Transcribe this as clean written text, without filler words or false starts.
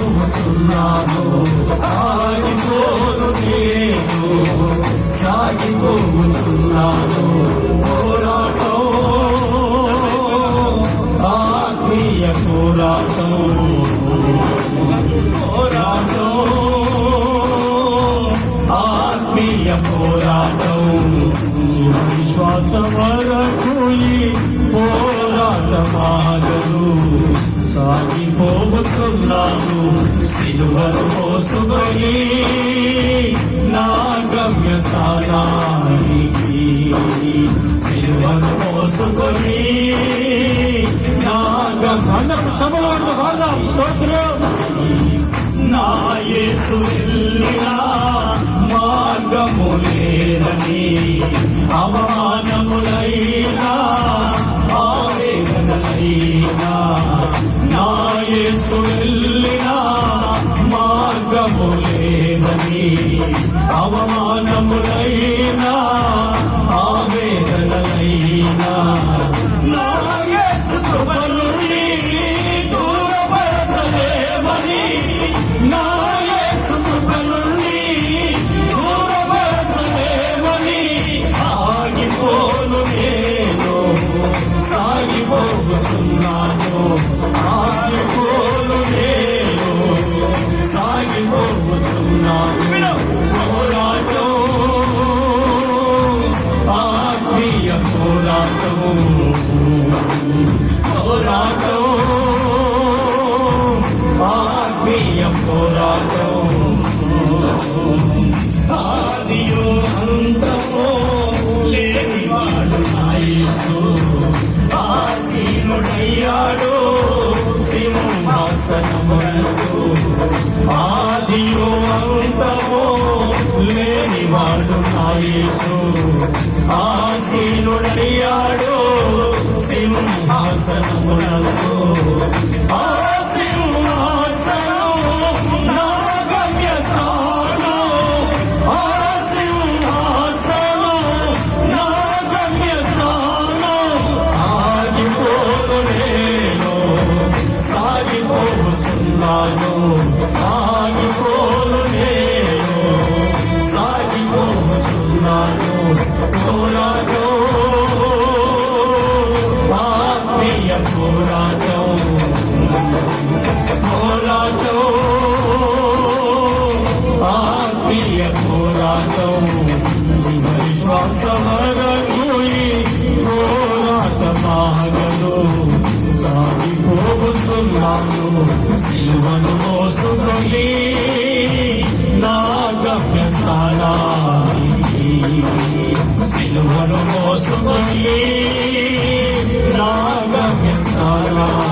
సాగిపోతున్నాను, ఆగిపోను నేను, సాగిపోతున్నాను. పోరాటం, ఆత్మీయ పోరాటం, పోరాటం, ఆత్మీయ పోరాటం. విశ్వాసం వరకు ఈ పోరాటమాగదు, సాగిపోతున్నాను సిలువను మోసుకొని నా గమ్య స్థానానికి. సిలువను మోసుకొని నా గమ్య స్తోత్రం. నా యేసు వెళ్ళిన మార్గము లేదని, అవమానములైనా ఆవేదనలైనా, నా యేసు వెళ్ళిన మార్గము లేదని, అవమానములైనా ఆవేదనలైనా, నా యేసు కృపనుండి దూరపరచలేమని, నా యేసు కృపనుండి దూరపరచలేమని, ఆగిపోను నేను, సాగిపోతున్నాను, ఆగిపోను నేను, సాగిపోతున్నాను. పోరాటం, ఆత్మీయ పోరాటం, పోరాటం, ఆత్మీయ పోరాటం. ఆదియో అంతమో లేనివాడు నా యేసు, ఆసీనుడయ్యాడు సింహాసనమునకు. ఆదియో అంతమో లేనివాడు నా యేసు, ఆసీనుడయ్యాడు సింహాసనమునకు. ఆ సింహాసనం నా గమ్య స్థానం, ఆ సింహాసనం నా గమ్య స్థానం. ఆగిపోను నేను, సాగిపోతున్నాను, ఆగిపోను నేను, సాగిపోతున్నాను. పోరాటం, ఆత్మీయ పోరాటం, పోరాటం, ఆత్మీయ పోరాటం. చివరి శ్వాస వరకు ఈ పోరాటమాగను, సాగిపోతున్నాను సిలువను మోసుకొని నా గమ్య స్థానానికి. సిలువను మోసుకొని నా గమ్య స్థానానికి.